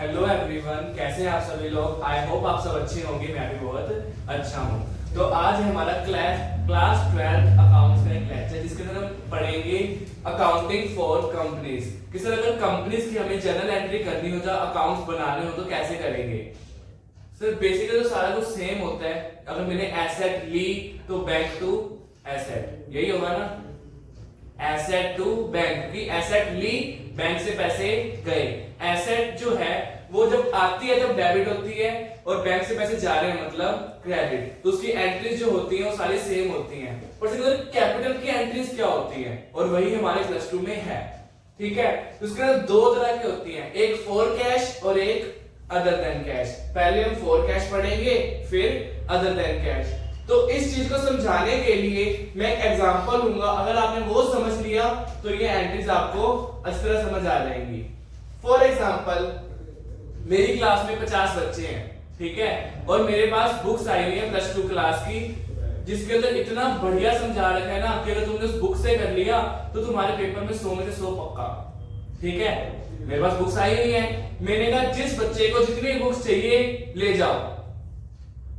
Hello everyone, कैसे हैं आप सभी लोग। आई होप आप सब अच्छे होंगे, मैं भी बहुत अच्छा हूँ। तो आज है हमारा क्लास 12 अकाउंट्स का एक लेक्चर, जिसके अंदर हम पढ़ेंगे अकाउंटिंग फॉर कंपनीज। किसी अगर कंपनीज की हमें जर्नल एंट्री करनी हो, या अकाउंट्स बनाने हो, तो कैसे करेंगे। सर बेसिकली तो सारा कुछ सेम होता है। अगर मैंने एसेट ली तो बैंक टू एसेट, यही होगा ना, एसेट टू बैंक, की एसेट ली, बैंक से पैसे गए। एसेट जो है वो जब आती है तब डेबिट होती है, और बैंक से पैसे जा रहे हैं मतलब क्रेडिट। तो उसकी एंट्रीज जो होती हैं वो सारी सेम होती हैं। पर कैपिटल की एंट्रीज क्या होती है, और वही हमारे प्लस 2 में है। ठीक है, तो उसके अंदर दो तरह की होती हैं, एक फॉर कैश और एक अदर देन कैश। पहले हम फॉर कैश पढ़ेंगे, फिर अदर देन कैश। तो इस चीज को समझाने के लिए मैं एक एग्जांपल लूंगा। अगर आपने वो समझ लिया तो ये एंट्रीज आपको अच्छी तरह समझ आ जाएंगी। फॉर एग्जांपल, मेरी क्लास में 50 बच्चे हैं, ठीक है, और मेरे पास बुक्स आई हुई है प्लस 2 क्लास की, जिसके अंदर इतना बढ़िया समझा रखा है ना कि अगर तुमने उस बुक से कर लिया तो तुम्हारे पेपर में 100 में से 100 पक्का। ठीक है, मेरे पास बुक्स आई हुई है, मैंने कहा जिस बच्चे को जितनी बुक्स चाहिए ले जाओ।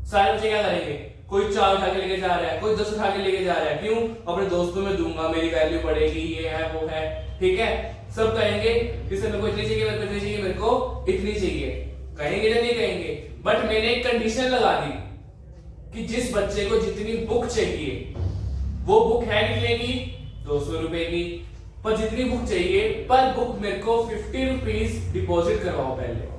सारे बच्चे क्या करेंगे, कोई 4 उठा के लेके जा रहा है, कोई 10 उठा के लेके जा रहा है। क्यों? अपने दोस्तों में दूंगा, मेरी वैल्यू बढ़ेगी, ये है वो है। ठीक है, सब कहेंगे कि सर मेरे को इतनी चाहिए, मेरे को इतनी चाहिए, मेरे को इतनी चाहिए, कहेंगे या नहीं कहेंगे। बट मैंने एक कंडीशन लगा दी कि जिस बच्चे को जितनी बुक चाहिए, वो बुक है कितने की, 200 रुपए की, पर जितनी बुक चाहिए पर बुक मेरे को 50 रुपीज डिपॉजिट करवाओ। पहले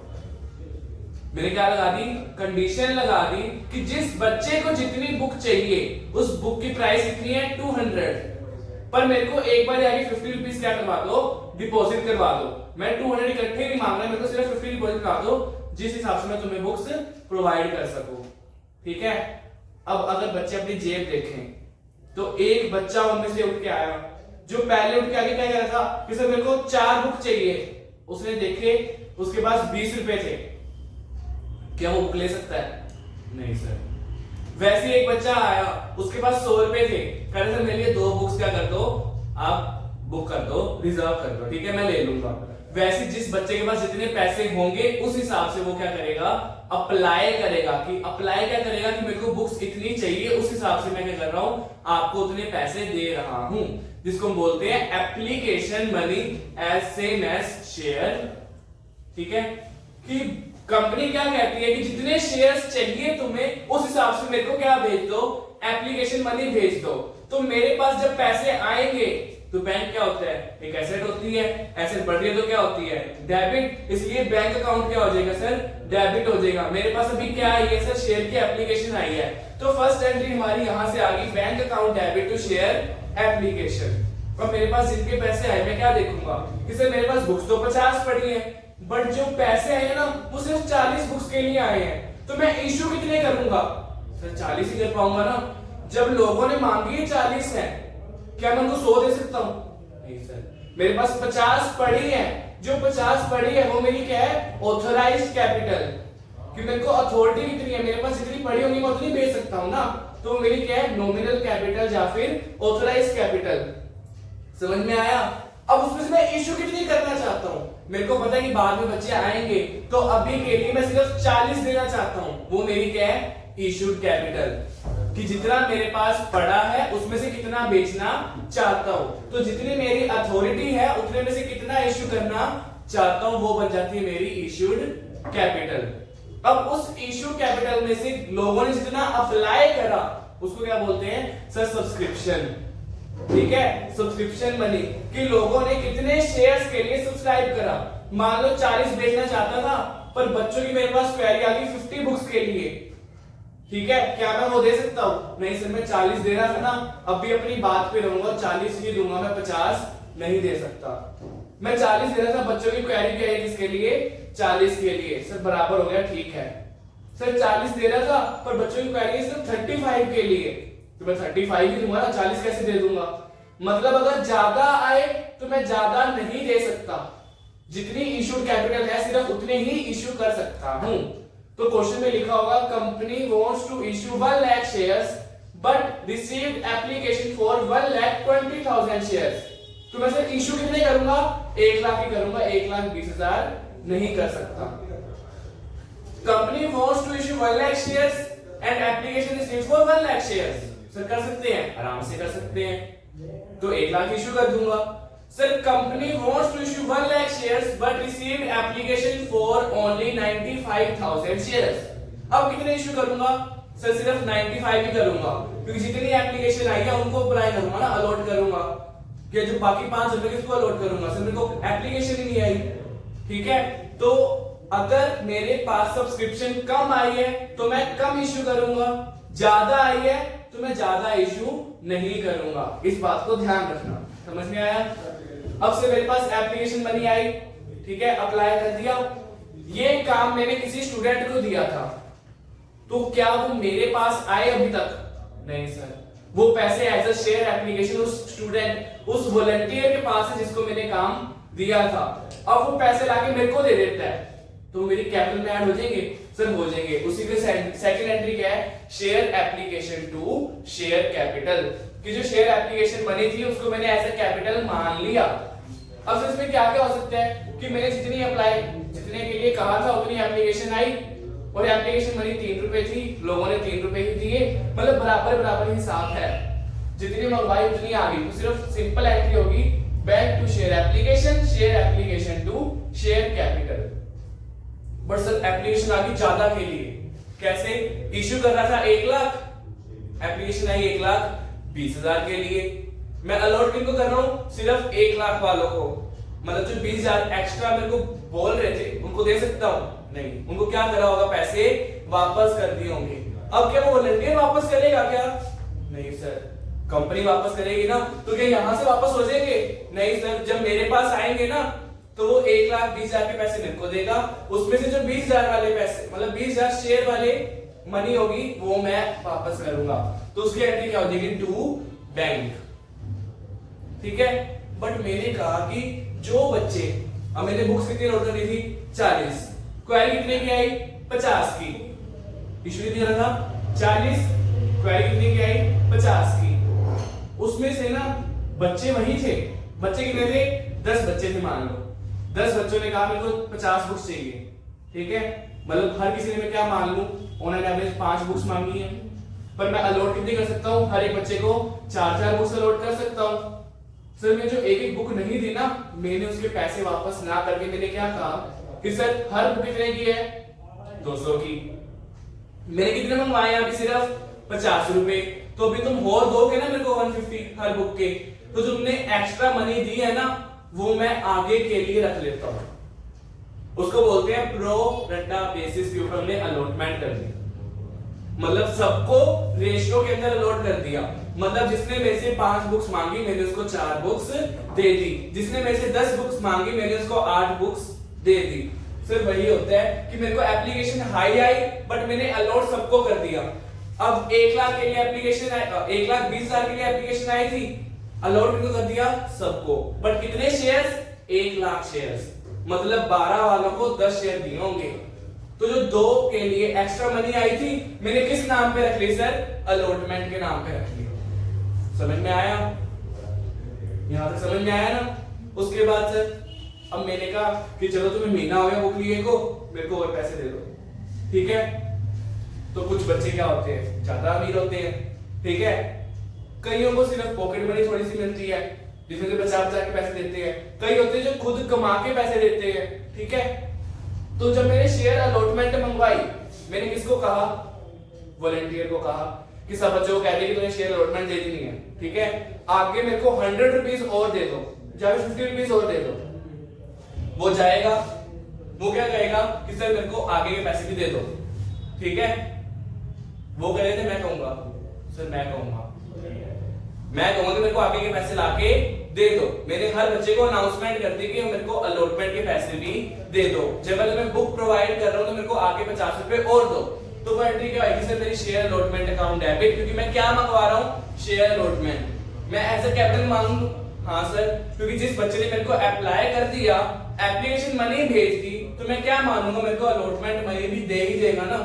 मैंने क्या लगा दी, कंडीशन लगा दी कि जिस बच्चे को जितनी बुक चाहिए उस बुक की प्राइस कितनी है, 200, पर मेरे को एक बार यानी 50 रुपीज क्या करवा दो, डिपॉजिट करवा दो। मैं 200 इकट्ठे नहीं मांग रहा, मेरे को सिर्फ 50 डिपॉजिट करवा दो, जिस हिसाब से मैं तुम्हें बुक्स प्रोवाइड कर सकूं। ठीक है, अब अगर बच्चे अपनी जेब देखें तो एक बच्चा उनमें से उठ के आया, जो पहले उठ के आगे क्या कह रहा था कि सर मेरे को 4 बुक चाहिए, उसने देखे उसके पास 20 रुपए थे, क्या वो बुक ले सकता है? नहीं सर। वैसे एक बच्चा आया, उसके पास 100 रुपए थे, कह रहे सर मेरे लिए 2 बुक्स क्या कर दो, आप बुक कर दो, रिजर्व कर दो, ठीक है मैं ले लूंगा। वैसे जिस बच्चे के पास जितने पैसे होंगे उस हिसाब से वो क्या करेगा, अप्लाई करेगा। कि अप्लाई क्या करेगा कि मेरे को बुक्स इतनी चाहिए, उस हिसाब से मैं क्या कर रहा हूं, आपको उतने पैसे दे रहा हूं, जिसको हम बोलते हैं application money as same as share. ठीक है, कि कंपनी क्या कहती है कि जितने शेयर्स चाहिए तुम्हें उस हिसाब से मेरे को क्या भेज दो, एप्लीकेशन मनी भेज दो। तो मेरे पास जब पैसे आएंगे तो बैंक क्या होता है, एक एसेट होती है, एसेट बढ़ रही है तो क्या होती है, डेबिट, इसलिए बैंक अकाउंट क्या हो जाएगा सर, डेबिट हो जाएगा। मेरे पास अभी क्या आई है सर, शेयर की एप्लीकेशन आई है, तो फर्स्ट एंट्री हमारी यहां से आ गई, bank account debit to share application. और मेरे पास जिनके पैसे आए मैं क्या देखूंगा कि सर मेरे पास बुक्स तो 50 पड़ी है, बट जो पैसे आए हैं ना वो सिर्फ 40 बुक्स के लिए आए हैं, तो मैं इश्यू कितने करूंगा सर, 40 ही कर पाऊंगा ना। जब लोगों ने मांगी है 40 है, क्या मैं उनको 100 दे सकता हूं? नहीं सर, मेरे पास 50 पड़ी है, जो 50 पड़ी है वो मेरी क्या है, ऑथराइज्ड कैपिटल, कि मेरे को अथॉरिटी कितनी है, मेरे पास जितनी पड़ी होगी मैं उतनी बेच सकता हूं ना, तो मेरी क्या है, नॉमिनल कैपिटल या फिर ऑथराइज्ड कैपिटल। समझ में आया? अब उसमें से मैं इश्यू कितनी करना चाहता हूं, मेरे को पता है कि बाद में बच्चे आएंगे, तो अभी के लिए मैं सिर्फ 40 देना चाहता हूं, वो मेरी क्या है, इश्यूड कैपिटल, कि जितना मेरे पास पड़ा है उसमें से कितना बेचना चाहता हूं, तो जितनी मेरी अथॉरिटी है उतने में से कितना इश्यू करना चाहता हूं, वो बन जाती है मेरी इश्यूड कैपिटल। अब उस इश्यू कैपिटल में से लोगों ने जितना अप्लाई करा उसको क्या बोलते हैं सर, सब्सक्रिप्शन। ठीक है, सब्सक्रिप्शन मनी, कि लोगों ने कितने शेयर्स के लिए सब्सक्राइब करा। मान लो 40 बेचना चाहता था, पर बच्चों की मेरे पास क्वेरी आ गई 50 बुक्स के लिए। ठीक है, क्या मैं वो दे सकता हूं? नहीं सर, मैं 40 दे रहा था ना, अभी अपनी बात पे रहूंगा, 40 ही दूंगा, मैं 50 नहीं दे सकता। मैं 40 दे रहा था, बच्चों की क्वेरी क्या है, किसके लिए, 40 के लिए। सर बराबर हो गया, ठीक है। सर 40 दे रहा था पर बच्चों की क्वेरी सिर्फ 35 के लिए, तो मैं 35 ही दूंगा ना, 40 कैसे दे दूंगा। मतलब अगर ज्यादा आए तो मैं ज्यादा नहीं दे सकता, जितनी इश्यूड कैपिटल है सिर्फ उतने ही इश्यू कर सकता हूं। तो क्वेश्चन में लिखा होगा company wants to issue 1 lakh shares but received application for 1,20,000 shares. तो मैं सर इश्यू कितने करूंगा, 1 लाख ही करूंगा, 1,20,000 नहीं कर सकता। Company wants to issue 1 lakh shares and application is need for 1 lakh shares. Sir कर सकते हैं, आराम से कर सकते हैं, तो 1 लाख इशू कर दूंगा। Sir company wants to issue 1 lakh shares but received application for only 95,000 shares. अब कितने इशू करूंगा? सर सिर्फ 95 ही करूंगा, क्योंकि जितनी एप्लीकेशन आई है उनको अप्लाई करूंगा ना, अलॉट करूंगा। कि जो बाकी 5 रुपए किसको अलॉट करूंगा? सर मेरे को एप्लीकेशन ही नहीं आई, ठीक है। तो अगर मेरे पास सब्सक्रिप्शन कम आई है तो मैं कम इशू करूंगा, ज्यादा आई है तो मैं ज्यादा इशू नहीं करूंगा। इस बात को ध्यान रखना, समझ में आया? अब से मेरे पास एप्लीकेशन बनी आई, ठीक है, अप्लाई कर दिया। ये काम मैंने किसी स्टूडेंट को दिया था, तो क्या वो मेरे पास आए अभी तक? नहीं सर, वो पैसे एज अ शेयर एप्लीकेशन उस स्टूडेंट, उस वॉलंटियर के पास है जिसको मैंने काम दिया था। अब वो पैसे लाके मेरे को दे देता है, तो मेरी कैपिटल में ऐड हो जाएंगे? सर हो जाएंगे। उसी के सेकंड एंट्री क्या है? Share application to share capital, कि जो शेयर एप्लीकेशन बनी थी उसको मैंने एज अ कैपिटल मान लिया। अब इसमें क्या क्या हो सकता है कि मैंने जितने के लिए कहा था उतनी एप्लीकेशन आई, और एप्लीकेशन मनी 3 रुपए थी, लोगों ने 3 रुपए ही दिए, मतलब बराबर हिसाब है, जितनी मंगवाई उतनी आ गई। तो सिर्फ सिंपल एंट्री होगी bank to share application to share capital. But sir application आ गई ज्यादा के लिए, कैसे? इश्यू कर रहा था 1 लाख, एप्लीकेशन आई 1,20,000 के लिए। मैं अलॉट किनको कर रहा हूं? सिर्फ 1 लाख वालों को, मतलब जो 20,000 एक्स्ट्रा मेरे को बोल रहे थे उनको दे सकता हूं? नहीं, उनको क्या करा होगा? पैसे वापस कर दिए होंगे। अब क्या वो वॉलंटियर वापस करेगा क्या? नहीं सर, कंपनी वापस करेगी ना, तो क्या यहां से वापस हो जाएंगे? नहीं सर, जब मेरे पास आएंगे ना तो वो 1,20,000 के पैसे मेरे को देगा, उसमें से जो 20,000 वाले पैसे, मतलब 20,000 शेयर वाले मनी होगी वो मैं वापस करूंगा। तो उसकी एंट्री क्या हो जाएगी? टू बैंक, ठीक है। बट मैंने कहा कि जो बच्चे, अब मैंने बुक्स कितनी नोट करी थी? 40, क्वेरी कितने की आई? 50 की। इशू दिया था 40, क्वेरी कितने की आई? 50 की। उसमें से ना बच्चे वही थे, बच्चे कितने थे? 10 बच्चे थे मान लो। 10 बच्चों ने कहा मेरे को 50 बुक्स चाहिए, ठीक है। मतलब हर किसी ने मैं क्या मान लूं, उन्होंने एवरेज 5 बुक्स मांगी है, पर मैं अलॉट कितनी कर सकता हूं? हर एक बच्चे को 4-4 बुक्स अलॉट कर सकता हूं। सर मैं जो एक बुक नहीं दी ना, मैंने उसके पैसे वापस ना करके मैंने क्या कहा कि सर हर बुक कितने की है? 200 की। मैंने कितने मंगवाए हैं? अभी सिर्फ 50 रुपए। तो अभी तुम और दोगे ना मेरे को 150 हर बुक के, तो जो तुमने एक्स्ट्रा मनी दी है ना वो मैं आगे के लिए रख लेता हूं। उसको बोलते हैं प्रो रटा बेसिस के ऊपर हमने अलॉटमेंट कर दी, मतलब सबको रेशियो के अंदर अलॉट कर दिया। मतलब जिसने मेरे से 5 बुक्स मांगी मैंने उसको 4 बुक्स दे दी, जिसने मेरे से 10 बुक्स मांगी मैंने उसको 8 बुक्स दे दी। सिर्फ वही होता है कि मेरे को एप्लीकेशन हाई आई बट मैंने अलॉट सबको कर दिया। अब 1 लाख के लिए एप्लीकेशन आई, 1,20,000 के लिए एप्लीकेशन आई थी, अलॉट किनको कर दिया? सबको। बट कितने शेयर्स? 1 लाख शेयर्स, मतलब 12 वालों को 10 शेयर दिए होंगे। तो जो 2 के लिए एक्स्ट्रा मनी आई थी मैंने किस नाम पे रख ली? सर अलॉटमेंट के नाम पे रख ली। समझ में आया? यहां तक समझ में आया ना? उसके बाद सर अब मैंने कहा कि चलो तुम्हें महीना हो गया बुक लिए को, मेरे को और पैसे दे दो, ठीक है। तो कुछ बच्चे क्या होते हैं, ज्यादा अमीर होते हैं, ठीक है। कईयों को सिर्फ पॉकेट मनी थोड़ी सी मिलती है जिसमें से बचा के पैसे देते हैं, कई होते हैं जो खुद कमा के पैसे देते हैं, ठीक है। तो जब मैंने शेयर अलॉटमेंट मंगवाई मैंने किसको कहा? वॉलंटियर को कहा कि सब बच्चों को कह दे कि तुम्हें शेयर अलॉटमेंट दे देनी है, ठीक है। आगे मेरे को 100 रुपीज और दे दो, चाहे 50 रुपीज और दे दो। वो जाएगा, वो क्या कहेगा कि सर मेरे को आगे के पैसे भी दे दो, ठीक है। वो कह थे, मैं कहूंगा सर, मैं कहूंगा कि मेरे को आगे के पैसे लाके दे दो। मैंने हर बच्चे को अनाउंसमेंट कर दी कि मेरे को अलॉटमेंट के पैसे भी दे दो। जब मैं बुक प्रोवाइड कर रहा हूं तो मेरे को आगे 50 रुपए और दो। तो वो एंट्री क्या आएगी? सर मेरी शेयर अलॉटमेंट अकाउंट डेबिट, क्योंकि मैं क्या मंगवा रहा हूं? Share allotment. मैं एज अ कैपिटल मांगू? हाँ सर, क्योंकि जिस बच्चे ने मेरे को अप्लाई कर दिया, एप्लीकेशन मनी भेज दी, तो मैं क्या मानूंगा? मेरे को अलॉटमेंट मनी भी दे ही देगा ना।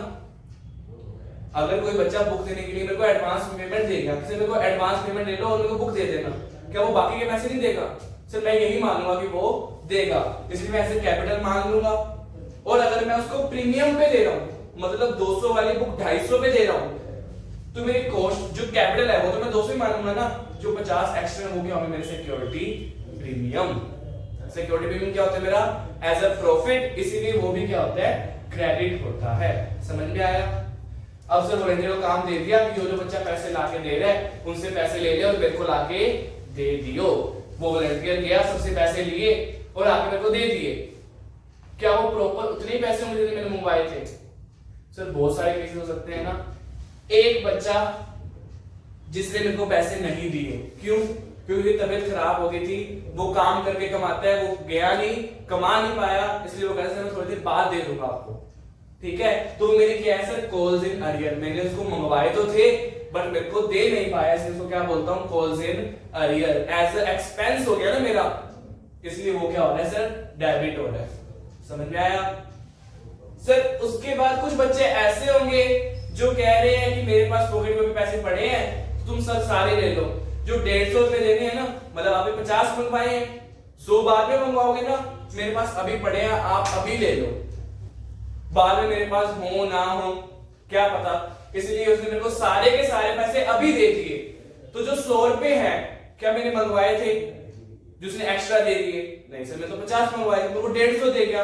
अगर कोई बच्चा बुक देने के लिए मेरे को एडवांस पेमेंट देगा, किसी मेरे को एडवांस पेमेंट ले लो और मेरे को बुक दे देना, क्या वो बाकी के पैसे नहीं देगा? सर मैं यही मानूंगा कि वो देगा, इसलिए मैं ऐसे कैपिटल मांग लूंगा, और अगर मैं उसको प्रीमियम पे दे रहा हूं, मतलब 200 वाली बुक 250 पे दे रहा हूं, तो मेरी कॉस्ट जो कैपिटल है वो तो मैं 200 ही मानूंगा ना, जो 50 एक्स्ट्रा हो गया मेरे सिक्योरिटी प्रीमियम। सिक्योरिटी प्रीमियम क्या होता है मेरा? एज अ प्रॉफिट, इसीलिए वो भी क्या होता है? क्रेडिट होता है। समझ में आया? अब सर वॉलंटियर को काम दे दिया कि जो बच्चा पैसे लाके दे रहा है उनसे पैसे ले ले और मेरे को लाके दे दियो। वो वॉलंटियर गया, सबसे पैसे लिए और आके मेरे को दे दिए। क्या वो प्रॉपर उतने ही पैसे होंगे जितने मैंने मंगवाए थे? सर बहुत सारे केसेस हो सकते हैं ना। एक बच्चा जिसने मेरे को पैसे नहीं दिए, क्यों? क्योंकि तबीयत खराब हो गई थी, वो काम करके कमाता है, वो गया नहीं, कमा नहीं पाया, इसलिए वो कहता है मैं थोड़ी देर बाद दे दूंगा आपको। ठीक है, तो मैंने किया है सर कॉल्स इन अरियर, मैंने उसको मंगवाए तो थे बट मेरे को दे नहीं पाया, इसलिए उसको क्या बोलता हूं? Calls in arrear. As a expense हो गया ना मेरा, इसलिए वो क्या हो रहा है सर? डेबिट हो रहा है। समझ में आया? सर उसके बाद कुछ बच्चे ऐसे होंगे जो कह रहे हैं कि मेरे पास पॉकेट में पैसे पड़े हैं, तुम सब सारे ले लो। जो 150 रुपए देने हैं ना, मतलब आपने 50 मंगवाए हैं, 100 बाद में मंगवाओगे ना, मेरे पास अभी पड़े हैं, आप अभी ले लो, बाद में मेरे पास हो ना हो क्या पता, इसलिए उसने मेरे को सारे के सारे पैसे अभी दे दिए। तो जो 100 रुपए है क्या मैंने मंगवाए थे, जिसने एक्स्ट्रा दे दिए? नहीं सर, मैं तो 50 मंगवाए थे, मेरे को 150 दे गया।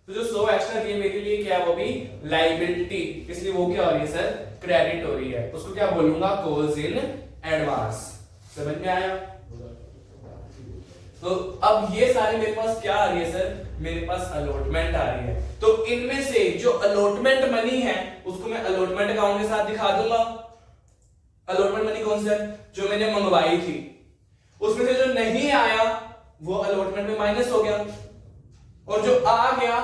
तो जो 100 एक्स्ट्रा दिए मेरे लिए क्या है? वो भी लायबिलिटी, इसलिए वो क्या हो रही है सर? क्रेडिट हो रही है। उसको क्या बोलूंगा? Calls in advance. समझ में आया? तो अब ये सारे मेरे पास क्या आ रही है सर? मेरे पास अलॉटमेंट आ रही है। तो इनमें से जो अलॉटमेंट मनी है उसको मैं अलॉटमेंट अकाउंट के साथ दिखा दूंगा। अलॉटमेंट मनी कौन सा? जो मैंने मंगवाई थी, उसमें से जो नहीं आया वो अलॉटमेंट में माइनस हो गया, और जो आ गया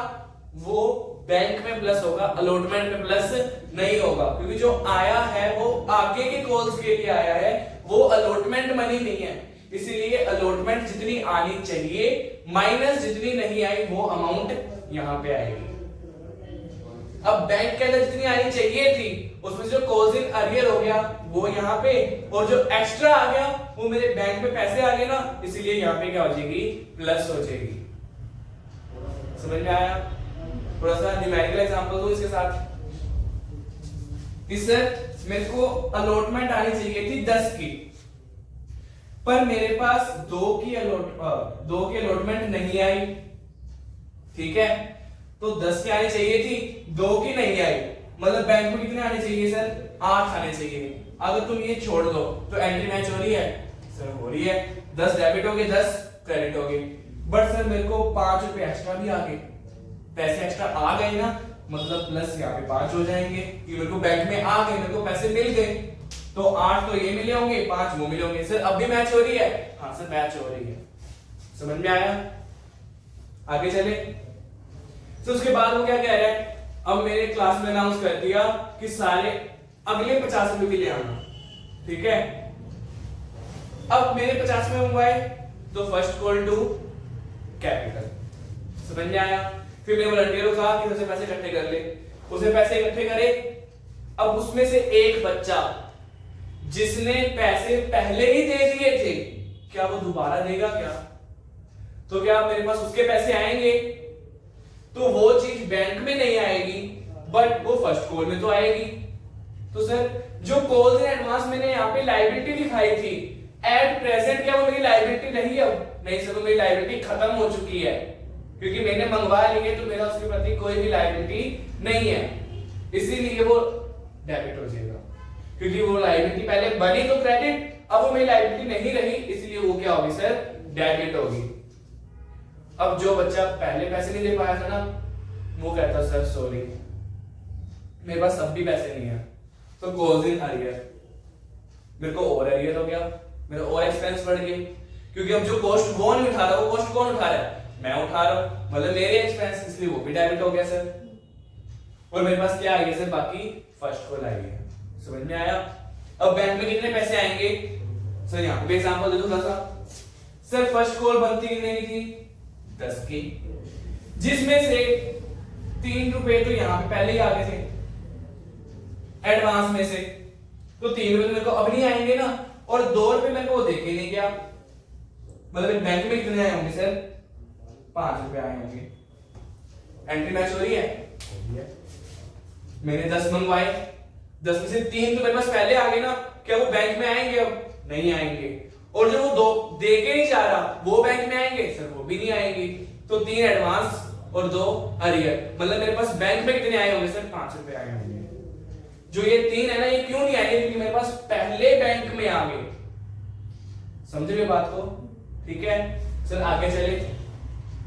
वो बैंक में प्लस होगा, अलॉटमेंट में प्लस नहीं होगा, क्योंकि जो आया है वो आगे के कॉल्स के लिए आया है, वो अलॉटमेंट मनी नहीं है। इसीलिए अलॉटमेंट जितनी आनी चाहिए माइनस जितनी नहीं आई वो अमाउंट यहां पे आएगी। अब बैंक के अंदर जितनी आनी चाहिए थी उसमें से जो कॉल्स इन अरियर हो गया वो यहाँ पे, और जो एक्स्ट्रा आ गया वो मेरे बैंक में पैसे आ गए ना, इसीलिए यहाँ पे क्या हो जाएगी? प्लस हो जाएगी। समझ में आया? थोड़ा सा न्यूमेरिकल एग्जांपल दो इसके साथ। सर मेरे को अलॉटमेंट आनी चाहिए थी 10 की, पर मेरे पास 2 की अलॉटमेंट नहीं आई। ठीक है, तो 10 की आनी चाहिए थी, 2 की नहीं आई, मतलब बैंक में कितने आने चाहिए सर? 8 आने चाहिए। अगर तुम ये छोड़ दो तो एंट्री मैच हो रही है? सर हो रही है। 10 डेबिट हो गए, 10 क्रेडिट हो गए, बट सर मेरे को 5 रुपए एक्स्ट्रा भी आ गए, पैसे एक्स्ट्रा आ गए ना, मतलब प्लस यहाँ पे 5 हो जाएंगे कि मेरे को बैंक में आ गए, मेरे को पैसे मिल गए, तो 8 तो ये मिले होंगे, 5 वो मिले होंगे। सर अब भी मैच हो रही है? हाँ सर मैच हो रही है। समझ में आया? आगे चले। तो उसके बाद वो क्या कह रहा है? अब मेरे क्लास में अनाउंस कर दिया कि सारे अगले 50 रुपए भी ले आना। ठीक है, अब मेरे 50 में मंगवाए तो फर्स्ट कॉल टू कैपिटल। समझ में आया? फिर मैंने वॉलंटियर को कहा कि उसे पैसे इकट्ठे कर ले, उसे पैसे इकट्ठे करे। अब उसमें से एक बच्चा जिसने पैसे पहले ही दे दिए थे, क्या वो दोबारा देगा क्या? तो क्या मेरे पास उसके पैसे आएंगे? तो वो चीज बैंक में नहीं आएगी, बट वो फर्स्ट कॉल में तो आएगी। तो सर जो कॉल्स इन एडवांस मैंने यहाँ पे लायबिलिटी दिखाई थी, एट प्रेजेंट क्या वो मेरी लायबिलिटी नहीं? अब नहीं सर, तो मेरी लायबिलिटी खत्म हो चुकी है, क्योंकि मैंने मंगवा लिए तो मेरा उसके प्रति कोई भी लायबिलिटी नहीं है, इसीलिए वो डेबिट हो जाएगा। क्योंकि वो लायबिलिटी पहले बनी तो क्रेडिट, अब वो मेरी लायबिलिटी नहीं रही, इसलिए वो क्या होगी सर? डेबिट होगी। अब जो बच्चा पहले पैसे नहीं दे पाया था ना, वो कहता सर सॉरी मेरे पास अब भी पैसे नहीं है, तो कॉल्स इन अरियर, मेरे को और अरियर हो गया, मेरा और एक्सपेंस बढ़ गए, क्योंकि अब जो कॉस्ट वो नहीं उठा रहा, वो कॉस्ट कौन उठा रहा है? मैं उठा रहा हूं, मतलब मेरे एक्सपेंस, इसलिए वो भी डेबिट हो गया सर। और मेरे पास क्या आ गया सर? बाकी फर्स्ट कॉल आई है। समझ में आया? अब बैंक में कितने पैसे आएंगे सर? यहाँ पे एग्जांपल दे दो थोड़ा सा। सर फर्स्ट कॉल बनती कितने की थी? 10 की, जिसमें से 3 रुपए तो यहाँ पे पहले ही आ गए थे एडवांस में से, तो 3 रुपए मेरे को अब नहीं आएंगे ना, और 2 रुपए मेरे को वो देके नहीं गया, मतलब बैंक में कितने आए होंगे सर? 5 रुपए आए होंगे। एंट्री मैच हो रही है? मैंने 10 मंगवाए, 10 में से 3 तो मेरे पास पहले आ गए ना, क्या वो बैंक में आएंगे? अब नहीं आएंगे। और जो वो 2 दे के नहीं जा रहा वो बैंक में आएंगे? सर वो भी नहीं आएंगे। तो 3 एडवांस और 2 अरियर, मतलब मेरे पास बैंक में कितने आए होंगे सर? 5 रुपए आए होंगे। जो ये 3 है ना, ये क्यों नहीं आए? क्योंकि मेरे पास पहले बैंक में आ गए। समझे मेरी बात को? ठीक है सर, आगे चले।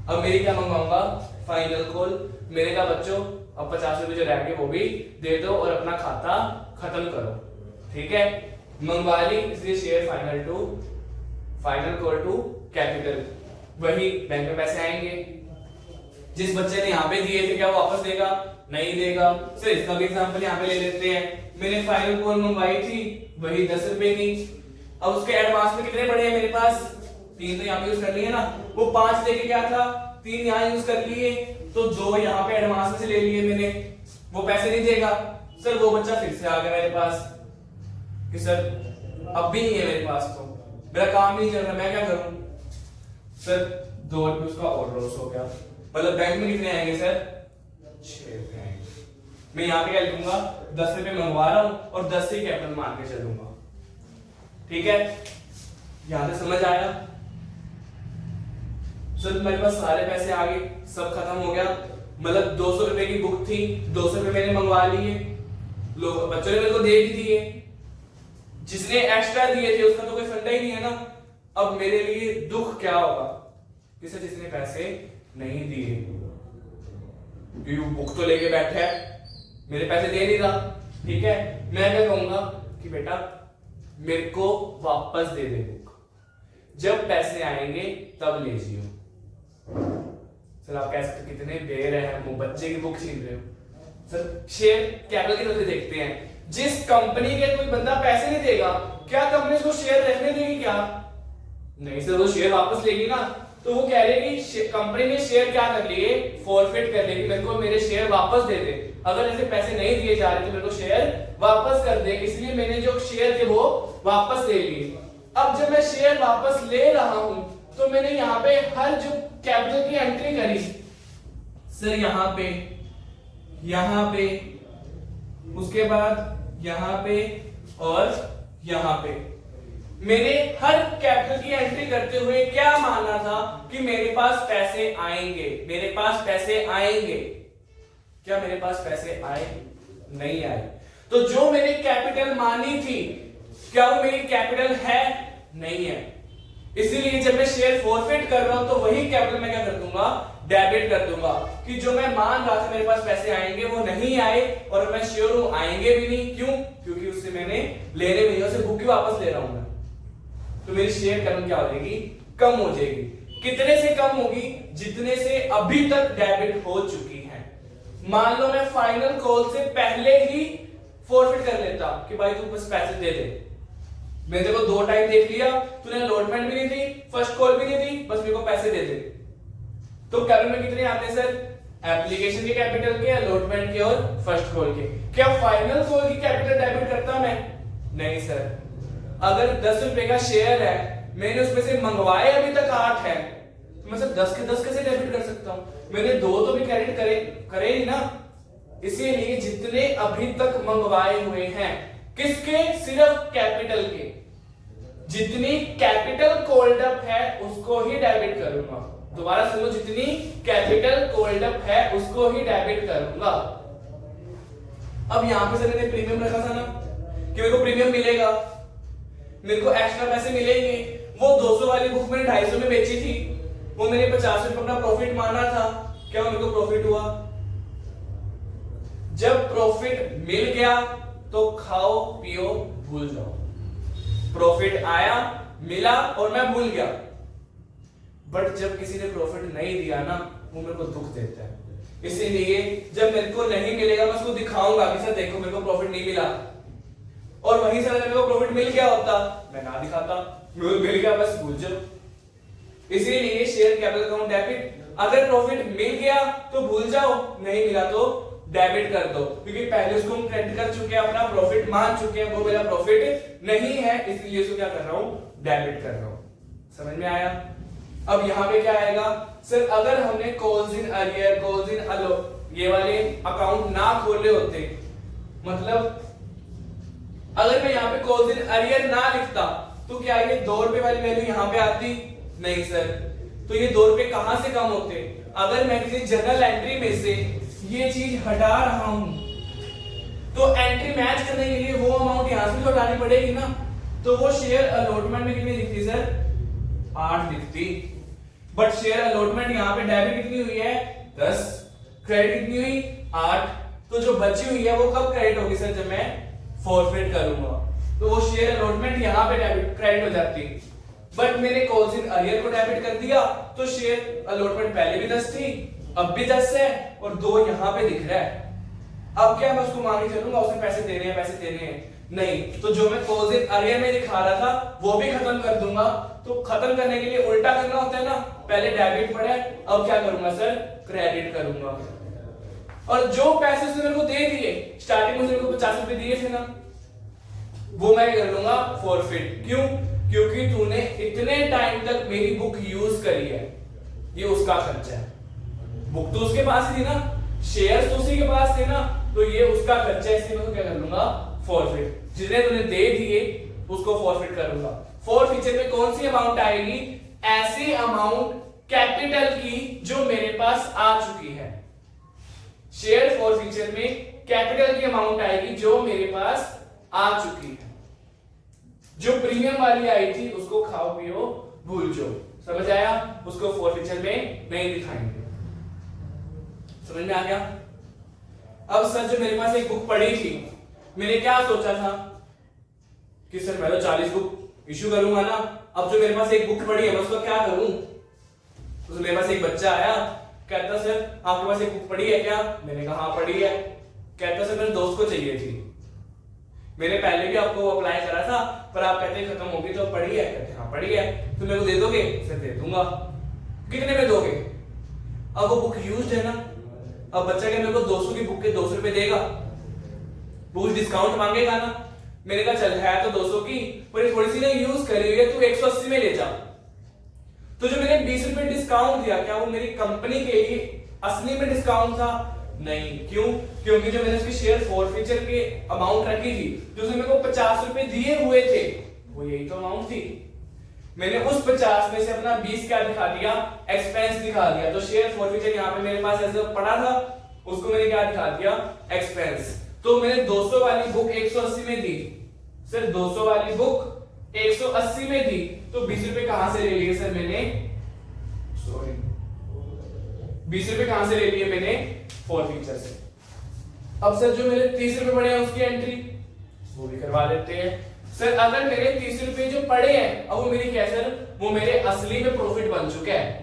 अब मेरी क्या मंगवाऊंगा? Final call. मेरे का बच्चों अब 50 रुपए जो रह गए वो भी दे दो और अपना खाता खत्म करो। ठीक है, मंगवा ली, इसलिए share final call to capital. वही बैंक में पैसे आएंगे। जिस बच्चे ने यहाँ पे दिए थे क्या वो वापस देगा? नहीं देगा। सर इसका भी एग्जांपल यहाँ पे ले लेते हैं। मैंने फाइनल कॉल मंगवाई थी, वही 10 रुपए की। अब उसके एडवांस में कितने पड़े हैं मेरे पास? 3 तो यहाँ पे यूज कर लिए ना, वो 5 लेके क्या था? 3 यहाँ यूज कर लिए, तो 2 यहाँ पे एडवांस में से ले लिए मैंने। वो पैसे नहीं देगा। सर वो बच्चा फिर से आ गया मेरे पास कि सर अब भी नहीं है मेरे पास, तो मेरा काम नहीं चल रहा, मैं क्या करूं? सर 2 रुपए उसका और लॉस हो गया। मतलब बैंक में कितने आएंगे सर? 6 रुपए आएंगे। मैं यहाँ पे क्या लिखूंगा? 10 रुपए मंगवा रहा हूं और 10 से कैपिटल मान के चलूंगा। ठीक है, यहां से समझ आया? सर मेरे पास सारे पैसे आ गए, सब खत्म हो गया। मतलब 200 रुपए की बुक थी, 200 रुपए मैंने मंगवा लिए, लोग बच्चों ने मेरे को दे भी दिए। जिसने एक्स्ट्रा दिए थे उसका तो कोई फंडा ही नहीं है ना। अब मेरे लिए दुख क्या होगा कि सर जिसने पैसे नहीं दिए, क्योंकि बुक तो लेके बैठा है, मेरे पैसे दे नहीं रहा। ठीक है, मैं क्या कहूंगा कि बेटा मेरे को वापस दे दे बुक, जब पैसे आएंगे तब ले जियो। सर आप कैसे कितने बेरहम हो, बच्चे की बुक छीन रहे हो। सर शेयर कैपिटल की तरफ देखते हैं। जिस कंपनी के कोई बंदा पैसे नहीं देगा, क्या कंपनी उसको शेयर रखने देगी क्या? नहीं सर, वो शेयर वापस लेगी ना। तो वो कह रही कि कंपनी ने शेयर क्या कर लिए? फॉरफिट कर लेगी, मेरे को मेरे शेयर वापस दे दे। अगर ऐसे पैसे नहीं दिए जा रहे तो मेरे को शेयर वापस कर दे, इसलिए मैंने जो शेयर थे वो वापस ले लिए। अब जब मैं शेयर वापस ले रहा हूं तो मैंने यहाँ पे हर जो कैपिटल की एंट्री करी, सर यहाँ पे, उसके बाद यहाँ पे और यहाँ पे, मैंने हर कैपिटल की एंट्री करते हुए क्या माना था कि मेरे पास पैसे आएंगे, मेरे पास पैसे आएंगे। क्या मेरे पास पैसे आए? नहीं आए। तो जो मैंने कैपिटल मानी थी, क्या वो मेरी कैपिटल है? नहीं है। इसीलिए जब मैं शेयर फॉरफिट कर रहा हूं तो वही कैपिटल मैं क्या कर दूंगा? डेबिट कर दूंगा। कि जो मैं मान रहा था मेरे पास पैसे आएंगे वो नहीं आए, और मैं श्योर हूं आएंगे भी नहीं। क्यों? क्योंकि उससे मैंने लेने भी नहीं, उसे बुक ही वापस ले रहा हूं मैं। तो मेरी शेयर कैपिटल क्या हो जाएगी? कम हो जाएगी। कितने से कम होगी? जितने से अभी तक डेबिट हो चुकी है। मान लो मैं फाइनल कॉल से पहले ही फॉरफिट कर लेता कि भाई तू बस पैसे दे दे, मैंने तेरे को 2 टाइम देख लिया, तूने अलॉटमेंट भी नहीं दी, फर्स्ट कॉल भी नहीं दी, बस मेरे को पैसे दे दे। तो कैपिटल में कितने आते हैं सर? एप्लीकेशन के कैपिटल के, अलॉटमेंट के और फर्स्ट कॉल के। क्या फाइनल कॉल की कैपिटल डेबिट करता मैं? नहीं सर। अगर 10 रुपए का शेयर है, मैंने उसमें से मंगवाए अभी तक 8 है, तो मैं सर 10 के 10 कैसे डेबिट कर सकता हूं? मैंने 2 तो भी क्रेडिट करे ही ना। इसीलिए जितने अभी तक मंगवाए हुए हैं, किसके? सिर्फ कैपिटल के। जितनी कैपिटल कॉल्ड अप है उसको ही डेबिट करूंगा। दोबारा सुनो, जितनी कैपिटल कॉल्ड अप है उसको ही डेबिट करूंगा। अब यहां पे सर मैंने प्रीमियम रखा था ना कि मेरे को प्रीमियम मिलेगा, मेरे को एक्स्ट्रा पैसे मिलेंगे। वो 200 वाली बुक मैंने 250 में बेची थी, वो मैंने 50 रुपए अपना प्रॉफिट माना था। क्या मेरे को प्रॉफिट हुआ? जब प्रॉफिट मिल गया तो खाओ पियो भूल जाओ। प्रॉफिट आया, मिला और मैं भूल गया। बट जब किसी ने प्रॉफिट नहीं दिया ना, वो मेरे को दुख देता है। इसीलिए जब मेरे को नहीं मिलेगा मैं उसको दिखाऊंगा कि सर देखो मेरे को प्रॉफिट नहीं मिला। और वहीं से अगर मेरे को प्रॉफिट मिल गया होता मैं ना दिखाता, मिल गया बस भूल जाओ। इसीलिए शेयर कैपिटल अकाउंट डेबिट। अगर प्रॉफिट मिल गया तो भूल जाओ, नहीं मिला तो डेबिट कर दो, क्योंकि पहले उसको हम क्रेडिट कर चुके हैं, अपना प्रॉफिट मान चुके हैं, वो मेरा प्रॉफिट नहीं है, इसलिए इसको क्या कर रहा हूं? डेबिट कर रहा हूं। समझ में आया? अब यहाँ पे क्या आएगा सर, अगर हमने calls in arrear, calls in allow ये वाले अकाउंट ना खोले होते, मतलब अगर मैं यहाँ पे कॉल्स इन अरियर ना लिखता तो क्या ये 2 रुपए वाली वैल्यू यहाँ पे आती? नहीं सर। तो ये 2 रुपए कहां से कम होते? अगर मैं किसी जर्नल एंट्री में से ये चीज हटा रहा हूं तो एंट्री मैच करने के लिए वो अमाउंट यहां से तो हटानी पड़ेगी ना। तो वो शेयर अलॉटमेंट में कितनी दिखती सर? 8 दिखती। बट शेयर अलॉटमेंट यहाँ पे डेबिट कितनी हुई है? 10। क्रेडिट कितनी हुई? 8। तो जो बची हुई है वो कब क्रेडिट होगी सर? जब मैं फॉरफिट करूंगा। तो वो शेयर अलॉटमेंट यहाँ पे डेबिट क्रेडिट हो जाती। बट मैंने कॉल्स इन अरियर को डेबिट कर दिया तो शेयर अलॉटमेंट पहले भी 10 थी, अब भी 10 है और 2 यहाँ पे दिख रहा है। अब क्या मैं उसको मांगे चलूंगा उसने पैसे देने हैं, पैसे देने हैं? नहीं। तो जो मैं कॉल्स इन अरियर में दिखा रहा था वो भी खत्म कर दूंगा। तो खत्म करने के लिए उल्टा करना होता है ना, पहले डेबिट पड़ा है, अब क्या करूंगा सर? क्रेडिट करूंगा। और जो पैसे उसने मेरे को दे दिए, स्टार्टिंग में उसने मेरे को 50 रुपए दिए थे ना, वो मैं कर लूंगा फॉरफिट। क्यों? क्योंकि तूने इतने टाइम तक मेरी बुक यूज करी है, ये उसका खर्चा है। बुक तो उसके पास ही थी ना, शेयर्स तो उसी के पास थे ना, तो ये उसका खर्चा है, इसलिए मैं क्या कर लूंगा? फॉरफिट। जितने तूने दे दिए उसको फॉरफिट करूंगा। फॉरफीचर में कौन सी अमाउंट आएगी? ऐसी अमाउंट कैपिटल की जो मेरे पास आ चुकी है। शेयर फॉरफीचर में कैपिटल की अमाउंट आएगी जो मेरे पास आ चुकी है। जो प्रीमियम वाली आई थी उसको खाओ पियो भूल जाओ, समझ आया? उसको फॉरफीचर में नहीं दिखाएंगे। समझ में आ गया? अब सर जो मेरे पास एक बुक पड़ी थी, मैंने क्या सोचा था कि सर मैं तो 40 बुक इश्यू करूंगा ना। अब जो मेरे पास एक बुक पड़ी है मैं उसका क्या करूं? तो मेरे पास एक बच्चा आया, कहता सर आपके पास एक बुक पड़ी है क्या? मैंने कहा हाँ पड़ी है। कहता सर मेरे दोस्त को चाहिए थी, मैंने पहले भी आपको अप्लाई करा था पर आप कहते खत्म होगी तो पड़ी है। कहते हाँ पड़ी है। तो मेरे को दे दोगे? सर दे दूंगा। कितने में दोगे? अब वो बुक यूज्ड है ना, अब बच्चा क्या मेरे को 200 की बुक के 200 रुपए देगा? वो डिस्काउंट मांगेगा ना। मैंने कहा चल है तो 200 की, पर ये थोड़ी सी ना यूज करी हुई है, तू 180 में ले जा। तो जो मैंने 20 रुपए डिस्काउंट दिया, क्या वो मेरी कंपनी के लिए असली में डिस्काउंट था? नहीं। क्यों? क्योंकि जो मैंने उसकी शेयर फॉरफीचर के अमाउंट रखी थी, जो उसने मेरे को 50 रुपए दिए हुए थे, वो यही तो अमाउंट थी। मैंने उस 50 में से अपना 20 क्या दिखा दिया? एक्सपेंस दिखा दिया। तो शेयर फॉरफीचर यहाँ पे मेरे पास ऐसे पड़ा था, उसको मैंने क्या दिखा दिया? एक्सपेंस। तो मैंने 200 वाली बुक 180 में दी। सर 200 वाली बुक 180 में दी, तो 20 रुपए कहां से ले लिए सर मैंने? सॉरी, 20 रुपए कहां से ले लिए मैंने? फॉरफीचर से। अब सर जो मेरे 30 रुपए पड़े हैं उसकी एंट्री वो भी करवा देते हैं। सर अगर मेरे 30 रुपए जो पड़े हैं, अब वो मेरी क्या सर? वो मेरे असली में प्रॉफिट बन चुका है।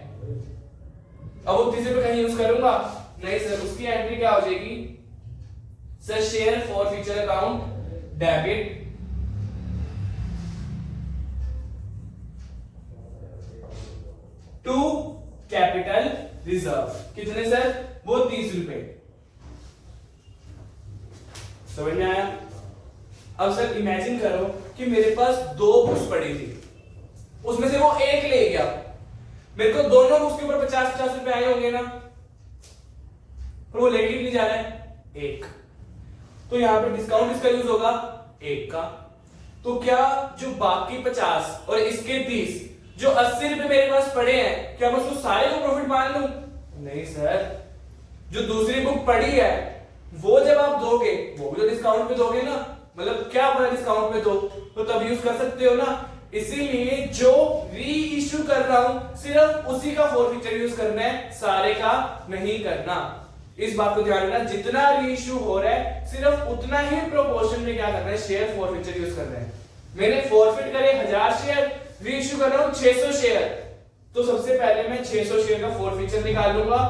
अब वो 30 रुपए कहीं यूज करूंगा? नहीं सर। उसकी एंट्री क्या हो जाएगी sir? Share forfeiture account debit to capital reserve. कितने सर? वो 30 रुपए। समझ में आया? अब सर इमेजिन करो कि मेरे पास 2 बुक्स पड़ी थी, उसमें से वो एक ले गया, मेरे को दोनों बुक्स के ऊपर 50-50 रुपए आए होंगे ना, पर वो लेके नहीं जा रहा है एक। तो यहां पे डिस्काउंट किसका यूज होगा? एक का। तो क्या जो बाकी 50 और इसके 30, जो 80 रुपए मेरे पास पड़े हैं, क्या मैं उसको सारे को प्रॉफिट मान लूं? नहीं सर। जो दूसरी बुक पड़ी है वो जब आप दोगे वो भी तो डिस्काउंट पे दोगे ना, मतलब क्या अपना डिस्काउंट पे दो तो तब यूज कर सकते हो ना। इसीलिए जो री इश्यू कर रहा हूं सिर्फ उसी का फॉरफीचर यूज करना है, सारे का नहीं करना। इस बात को ध्यान रखना, जितना री इश्यू हो रहा है सिर्फ उतना ही प्रोपोर्शन में क्या करना है? शेयर फॉरफीचर यूज करना है। मैंने फॉरफिट करे 1000 शेयर, री इश्यू कर रहा हूं 600 शेयर, तो सबसे पहले मैं 600 शेयर का फॉरफीचर निकाल लूंगा,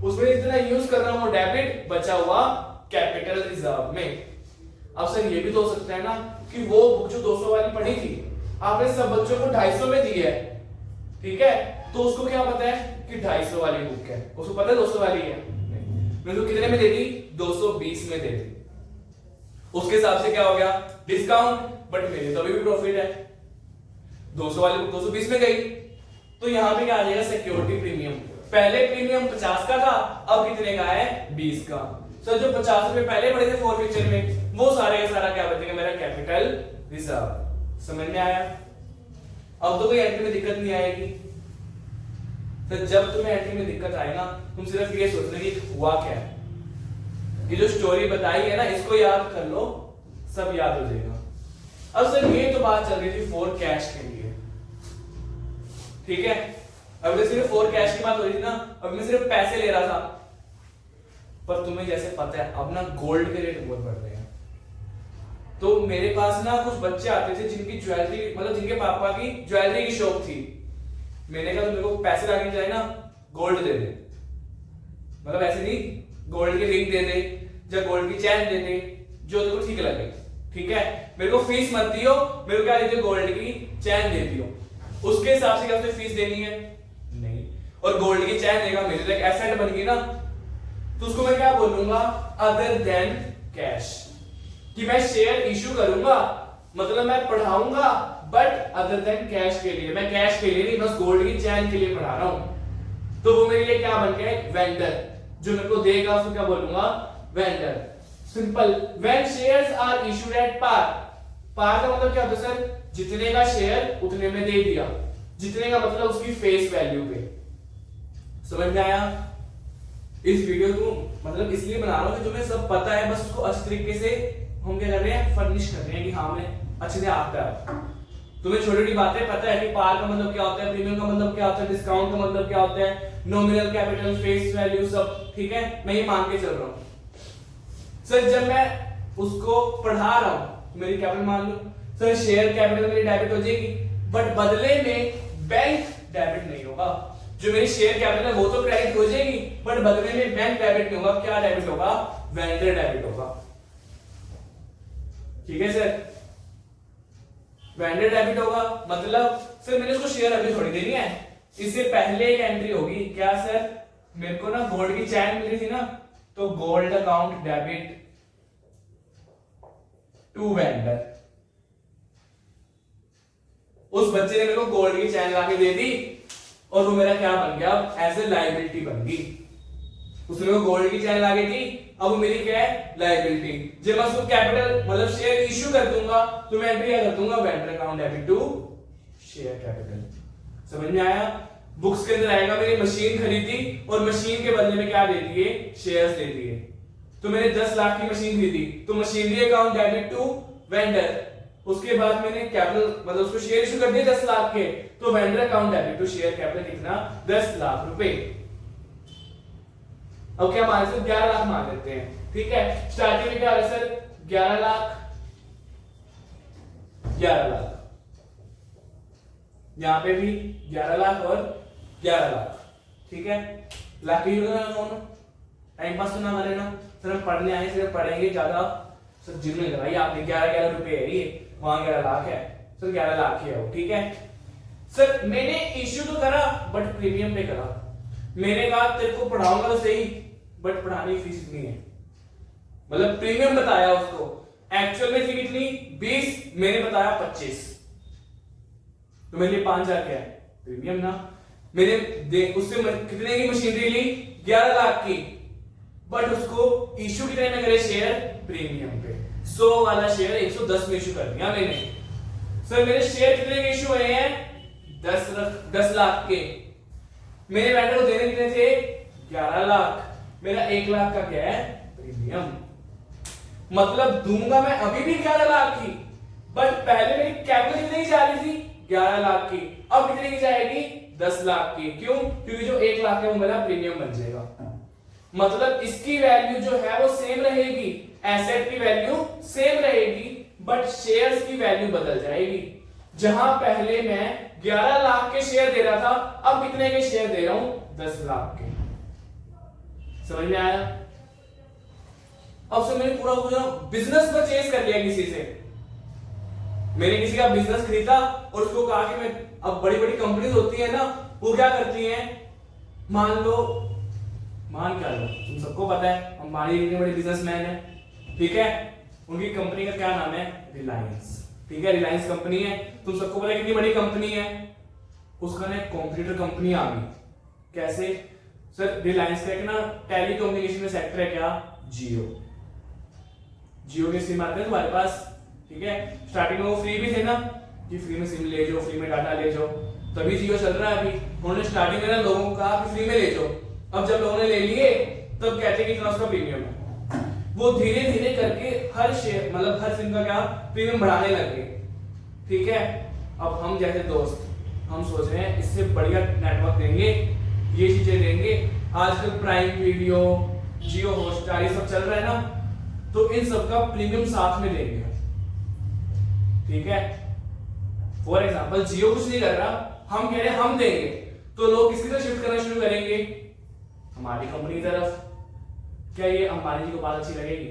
उसमें जितना यूज कर रहा हूं वो डेबिट, बचा हुआ कैपिटल रिजर्व में। अब सर ये भी तो हो सकता है ना कि वो बुक जो 200 वाली पड़ी थी आपने सब बच्चों को 250 में दी है, ठीक है, तो उसको क्या पता है कि 250 वाली बुक है, उसको पता है 200 वाली है? नहीं। मैंने तो कितने में दे दी? 220 में दे दी। उसके हिसाब से क्या हो गया? डिस्काउंट। बट मेरे तो अभी भी प्रॉफिट है, 200 वाली बुक 220 में गई, तो यहाँ पे क्या आ जाएगा सिक्योरिटी प्रीमियम। पहले प्रीमियम 50 का था, अब कितने का है 20 का। सर जो 50 रुपए पहले पड़े थे फॉरफिचर में, वो सारे का सारा क्या बचेगा मेरा कैपिटल रिजर्व। समझ में आया? अब तो कोई एंट्री में दिक्कत नहीं आएगी। तो जब तुम्हें एंट्री में दिक्कत आए ना, तुम सिर्फ ये सोचना कि हुआ क्या है। ये जो स्टोरी बताई है ना, इसको याद कर लो, सब याद हो जाएगा। अब सर ये तो बात चल रही थी फॉर कैश के लिए, ठीक है। अब मैं सिर्फ फॉर कैश की बात हो रही थी ना, अब मैं सिर्फ पैसे ले रहा था। पर तुम्हें जैसे पता है अब ना गोल्ड के रेट बहुत बढ़ रहे हैं। तो मेरे पास ना कुछ बच्चे आते थे जिनकी ज्वेलरी, मतलब जिनके पापा की ज्वेलरी की शॉप थी। मैंने कहा तुम मेरे को पैसे लाने जाए ना, गोल्ड दे दे, मतलब ऐसे नहीं, गोल्ड की रिंग दे दे या गोल्ड की चैन दे दे, जो तेरे को ठीक लगे, ठीक है। मेरे को फीस मत दियो, मेरे को क्या दे दियो, गोल्ड की चैन दे दियो। उसके हिसाब से क्या उसे फीस देनी है? नहीं। और गोल्ड की चैन देगा, मेरे लिए एसेट बन गई ना, तो उसको मैं क्या बोलूंगा, अदर देन कैश। कि मैं शेयर इशू करूंगा, मतलब मैं पढ़ाऊंगा, बट अदर देन कैश के लिए। मैं कैश के लिए नहीं, बस गोल्ड की चैन के लिए पढ़ा रहा हूं। तो वो मेरे लिए क्या बन गया, एक वेंडर। जो मेरे को देगा उसको क्या बोलूंगा, vendor. Simple. When shares are issued at par. Par का मतलब क्या होता है सर, जितने का शेयर उतने में दे दिया। जितने का मतलब उसकी फेस वैल्यू पे। समझ में आया? इस वीडियो को मतलब इसलिए बना रहा हूं कि तुम्हें सब पता है, बस उसको अच्छे तरीके से हम क्या कर रहे हैं, फर्निश कर रहे हैं कि हाँ हमें अच्छे से आता है। तुम्हें छोटी छोटी बातें पता है कि पार का मतलब क्या होता है, प्रीमियम का मतलब क्या होता है, डिस्काउंट का मतलब क्या होता है, नॉमिनल कैपिटल, फेस वैल्यू, सब ठीक है। मैं ये मान के चल रहा हूं। सर जब मैं उसको पढ़ा रहा हूं, मेरी कैपिटल मान लो सर, शेयर कैपिटल मेरी डेबिट हो जाएगी, बट बदले में बैंक डेबिट नहीं होगा। जो मेरी शेयर कैपिटल है वो तो क्रेडिट हो जाएगी, बट बदले में बैंक डेबिट नहीं होगा। क्या डेबिट होगा, वेंडर डेबिट होगा। ठीक है सर, वेंडर डेबिट होगा। मतलब सर मैंने उसको शेयर अभी थोड़ी देनी है, इससे पहले एक एंट्री होगी। क्या सर, मेरे को ना गोल्ड की चैन मिली थी ना, तो gold account debit to vendor. उस बच्चे ने मेरे को गोल्ड की चैन लाके दे दी और वो मेरा क्या बन गया, एज ए लायबिलिटी बन गई। उसने मेरे को गोल्ड की चैन लाके दी, अब वो मेरी क्या है, लायबिलिटी। जब मैं उसको कैपिटल मतलब शेयर इश्यू कर दूंगा, तो मैं एंट्री क्या कर दूंगा, vendor account debit to share capital. समझ में आया? बुक्स के अंदर आएगा मेरी मशीन खरीदी और मशीन के बदले में क्या दे दिए, शेयर्स दे दिए। तो मैंने 10 लाख की मशीन खरीदी, तो machinery account debit to vendor. उसके बाद मैंने कैपिटल मतलब उसको शेयर इशू कर दिए 10 लाख के, तो vendor account debit to share capital कितना, 10 लाख रुपए। अब क्या मान सकते, 11 लाख मान लेते हैं, ठीक है। स्टार्टिंग में क्या हो रहा है सर, 11 लाख, 11 लाख, यहां पे भी 11 लाख और 11 लाख, ठीक है। लाख ही दोनों, टाइम पास तो ना करे ना सर, हम पढ़ने आए, सिर्फ पढ़ेंगे ज्यादा सर। जिन्होंने लगाई आपने 11 रुपए है ये, वहां 11 लाख है सर, 11 लाख ही है वो, ठीक है। सर मैंने इश्यू तो करा, बट प्रीमियम पे करा। मैंने कहा तेरे को पढ़ाऊंगा तो सही, बट पढ़ाने की फीस इतनी है, मतलब प्रीमियम बताया उसको, एक्चुअल में थी कितनी, 20, मैंने बताया 25, तो मेरे लिए 5,000 क्या है, प्रीमियम ना। मैंने उससे कितने की मशीनरी ली, 11 लाख की, बट उसको इश्यू कितने में करे, शेयर प्रीमियम पे। 100 वाला शेयर 110 में इश्यू कर दिया मैंने। सर मेरे शेयर कितने के इश्यू हुए हैं, 10 लाख के। मेरे वेंडर को देने कितने थे, 11 लाख। मेरा 1 लाख का क्या है, प्रीमियम। मतलब दूंगा मैं अभी भी 11 लाख की, बट पहले मेरी कैपिटल कितनी जा रही थी, 11 लाख की, अब कितने की जाएगी, 10 लाख की। क्यों? क्योंकि जो 1 लाख है वो मेरा प्रीमियम बन जाएगा। मतलब इसकी वैल्यू जो है वो सेम रहेगी, एसेट की वैल्यू सेम रहेगी, बट शेयर्स की वैल्यू बदल जाएगी। जहां पहले मैं 11 लाख के शेयर दे रहा था, अब कितने के शेयर दे रहा हूं, 10 लाख के। समझ में आया? अब से मैंने पूरा बिजनेस परचेज कर लिया किसी से। मैंने किसी का बिजनेस खरीदा और उसको कहा कि मैं, अब बड़ी बड़ी कंपनीज होती है ना, वो क्या करती हैं, मान क्या लो, तुम सबको पता है हमारी इतने बड़े बिजनेसमैन है, ठीक है। उनकी कंपनी का क्या नाम है, रिलायंस, ठीक है। रिलायंस कंपनी है, तुम सबको पता है कितनी बड़ी कंपनी है, उसका ना एक कॉम्पिटिटर कंपनी आ गई। कैसे सर? रिलायंस का एक ना टेलीकम्युनिकेशन में सेक्टर है क्या, जियो। जियो के सिम आते हैं तुम्हारे पास, ठीक है। स्टार्टिंग में वो फ्री भी थे ना, कि फ्री में सिम ले जाओ, फ्री में डाटा ले जाओ, तभी जियो चल रहा है। अभी उन्होंने स्टार्टिंग में ना लोगों को कहा कि फ्री में ले जाओ, अब जब लोगों ने ले लिए तब कहते कि इतना उसका प्रीमियम है। वो धीरे धीरे करके हर शेयर मतलब हर सिम का क्या प्रीमियम बढ़ाने लग गए, ठीक है। अब हम जैसे दोस्त हम सोच रहे हैं इससे बढ़िया नेटवर्क देंगे, ये चीजें देंगे। आजकल प्राइम वीडियो, जियो हॉटस्टार ये सब चल रहा है ना, तो इन सब का प्रीमियम साथ में देंगे, ठीक है। फॉर एग्जांपल जियो कुछ नहीं कर रहा, हम कह रहे हैं हम देंगे, तो लोग किसकी तरफ शिफ्ट करना शुरू करेंगे, हमारी कंपनी की तरफ। क्या ये अंबानी जी को बात अच्छी लगेगी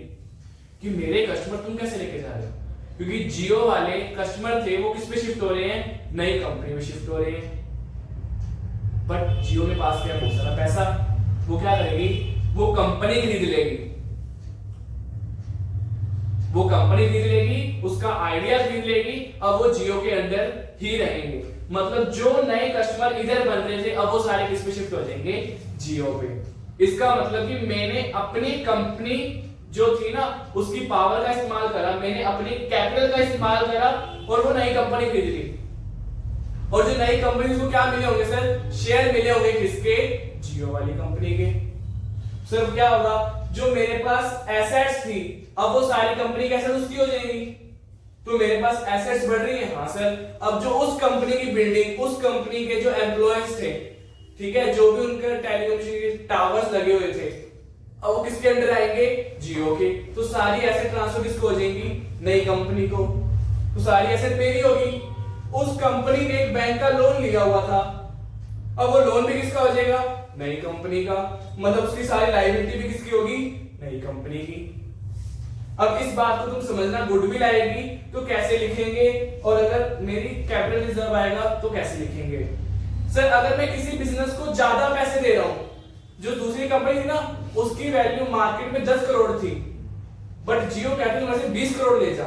कि मेरे कस्टमर तुम कैसे लेके जा रहे हो? क्योंकि जियो वाले कस्टमर थे वो किस पे शिफ्ट हो रहे हैं, नई कंपनी में शिफ्ट हो रहे हैं। बट जियो के पास क्या बहुत सारा पैसा, वो क्या करेगी, वो कंपनी खरीद लेगी, वो कंपनी खरीद लेगी, उसका आइडिया खरीद लेगी, अब वो जियो के अंदर ही रहेंगे। मतलब जो नए कस्टमर इधर बन रहे थे अब वो सारे किस पे शिफ्ट हो जाएंगे, जियो पे। इसका मतलब कि मैंने अपनी कंपनी जो थी ना उसकी पावर का इस्तेमाल करा, मैंने अपनी कैपिटल का इस्तेमाल करा और वो नई कंपनी खरीद ली। और जो नई कंपनी को क्या मिले होंगे सर, शेयर मिले होंगे किसके, जियो वाली कंपनी के। सर क्या होगा, जो मेरे पास एसेट्स थी अब वो सारी कंपनी की एसेट्स उसकी हो जाएगी, तो मेरे पास एसेट्स बढ़ रही है। हाँ सर, अब जो उस कंपनी की बिल्डिंग, उस कंपनी के जो एम्प्लॉयज थे, ठीक है, जो भी उनके टेलीकम्युनिकेशन के टावर्स लगे हुए थे, अब वो किसके अंडर आएंगे, जियो के। तो सारी एसेट ट्रांसफर किसको हो जाएंगी, नई कंपनी को। तो सारी एसेट मेरी होगी। उस कंपनी ने एक बैंक का लोन लिया हुआ था, अब वो लोन भी किसका हो जाएगा, नई कंपनी का। मतलब उसकी सारी लायबिलिटी भी किसकी होगी, नई कंपनी की। अब इस बात को तुम समझना, गुडविल आएगी तो कैसे लिखेंगे, और अगर मेरी कैपिटल रिजर्व आएगा तो कैसे लिखेंगे। सर अगर मैं किसी बिजनेस को ज्यादा पैसे दे रहा हूं, जो दूसरी कंपनी थी ना उसकी वैल्यू मार्केट में 10 करोड़ थी, बट जियो कहती है 20 करोड़ ले जा,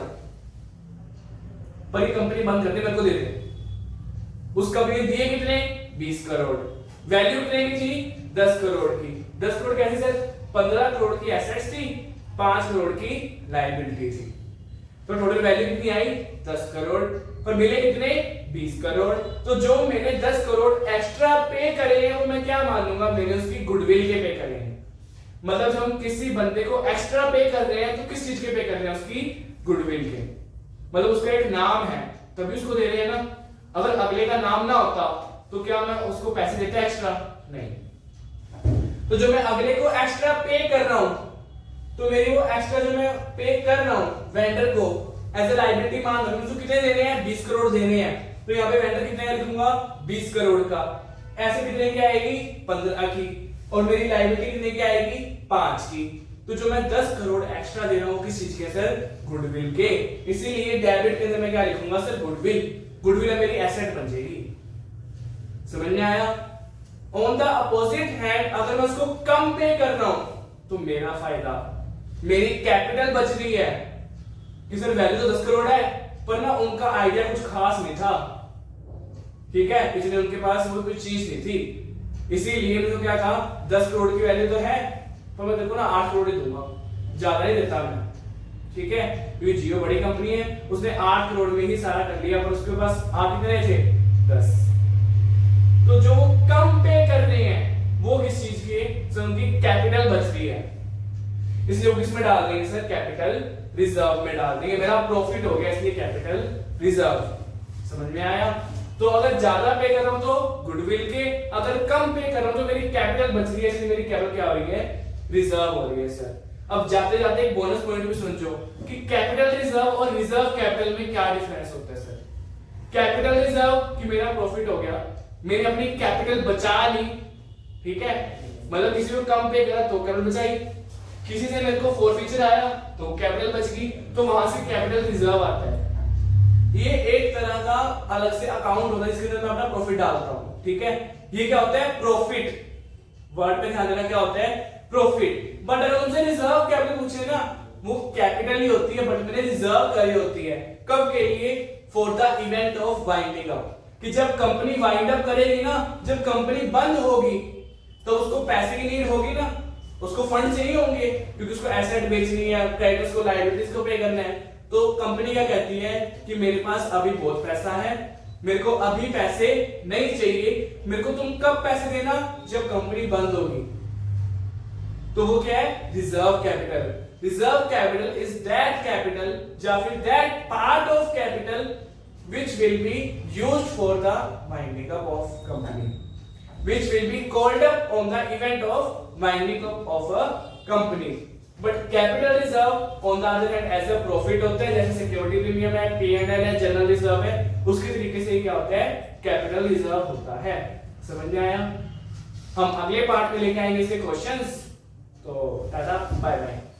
पर ये कंपनी बंद करते मेरे को दे दे। उस कंपनी ने दिए कितने, 20 करोड़। वैल्यू कितने की थी, 10 करोड़ की। 10 करोड़ कैसे सर, 15 करोड़ की एसेट्स थी, 5 करोड़ की लायबिलिटी थी, तो टोटल वैल्यू कितनी आई, 10 करोड़, पर मिले कितने, 20 करोड़। तो जो मैंने 10 करोड़ एक्स्ट्रा पे करे हैं वो मैं क्या मान लूंगा, मैंने उसकी गुडविल के पे करे हैं। मतलब जब हम किसी बंदे को एक्स्ट्रा पे कर रहे हैं तो किस चीज के पे कर रहे हैं, उसकी गुडविल के। मतलब उसका एक नाम है तभी उसको दे रहे हैं ना, अगर अगले का नाम ना होता तो क्या मैं उसको पैसे देता एक्स्ट्रा, नहीं। तो जो मैं अगले को एक्स्ट्रा पे कर रहा हूं, तो मेरी वो एक्स्ट्रा जो मैं पे कर रहा हूं वेंडर को एज ए लायबिलिटी मान रहा हूं, मुझे कितने देने हैं, 20 करोड़ देने हैं, तो यहाँ पे वेंडर कितने का लिखूंगा, 20 करोड़ का। ऐसे कितने की आएगी, 15 की, और मेरी लायबिलिटी कितने की आएगी, 5 की। तो जो मैं 10 करोड़ एक्स्ट्रा दे रहा हूं किस चीज के सर, गुडविल के। इसीलिए डेबिट के अंदर मैं क्या लिखूंगा सर, गुडविल। गुडविल मेरी एसेट बन जाएगी, समझ में आया। ऑन द अपोजिट हैंड अगर मैं उसको कम पे कर रहा हूं तो मेरा फायदा, मेरी कैपिटल बच रही है कि सर वैल्यू तो 10 करोड़ है, पर ना उनका आइडिया कुछ खास नहीं था, ठीक है, इसलिए उनके पास वो कोई चीज नहीं थी। इसीलिए मैंने तो क्या कहा, 10 करोड़ की वैल्यू तो है, तो मैं देखो ना 8 करोड़ ही दूंगा, ज्यादा नहीं देता मैं, ठीक है। क्योंकि जियो बड़ी कंपनी है, उसने 8 करोड़ में ही सारा कर लिया, पर उसके पास आप कितने थे, 10। तो जो कम पे कर रहे हैं वो किस चीज के, उनकी कैपिटल बच रही है, इसलिए वो किस में डाल देंगे सर, कैपिटल रिजर्व में डाल देंगे। मेरा प्रॉफिट हो गया इसलिए कैपिटल रिजर्व, समझ में आया। तो अगर ज्यादा पे कर रहा हूं तो गुडविल के, अगर कम पे कर रहा हूं तो मेरी कैपिटल बच रही है, इसलिए मेरी कैपिटल क्या हो रही है, रिजर्व हो रही है सर। अब जाते जाते एक बोनस पॉइंट भी समझो कि कैपिटल रिजर्व और रिजर्व कैपिटल में क्या डिफरेंस होता है सर। कैपिटल रिजर्व कि मेरा प्रॉफिट हो गया, मैंने अपनी कैपिटल बचा ली, ठीक है, मतलब किसी को कम पे करा तो कैपिटल बचाई, किसी से मेरे को फोरफीचर आया तो कैपिटल बच गई, तो वहां से कैपिटल रिजर्व आता है। ये एक तरह का अलग से अकाउंट होता है जिसके अंदर मैं अपना प्रॉफिट डालता हूं, ठीक है। ये क्या होता है, प्रॉफिट, वर्ड पे ध्यान देना, क्या होता है, प्रॉफिट। बट अगर तुमसे रिजर्व कैपिटल पूछे ना, वो कैपिटल ही होती है, बट मैंने रिजर्व करी होती है, कब के लिए, for the event of winding up. कि जब कंपनी वाइंड अप करेगी ना, जब कंपनी बंद होगी तो उसको पैसे की नीड होगी ना, उसको फंड चाहिए होंगे क्योंकि उसको एसेट बेचनी है, क्रेडिटर्स को लायबिलिटीज को पे करना है। तो कंपनी क्या कहती है कि मेरे पास अभी बहुत पैसा है, मेरे को अभी पैसे नहीं चाहिए, मेरे को तुम कब पैसे देना, जब कंपनी बंद होगी। तो वो क्या है, reserve capital. Reserve capital is that capital या फिर that part of capital which will be used for the winding up of company, which will be called up on the event of winding up of a company. But capital reserve on the other hand as a profit होता है, जैसे security premium है, P&L है, general reserve है, उसके तरीके से ही क्या होता है, कैपिटल रिजर्व होता है। समझ में आया? हम अगले पार्ट में लेके आएंगे इसके क्वेश्चंस। तो टाटा बाय बाय।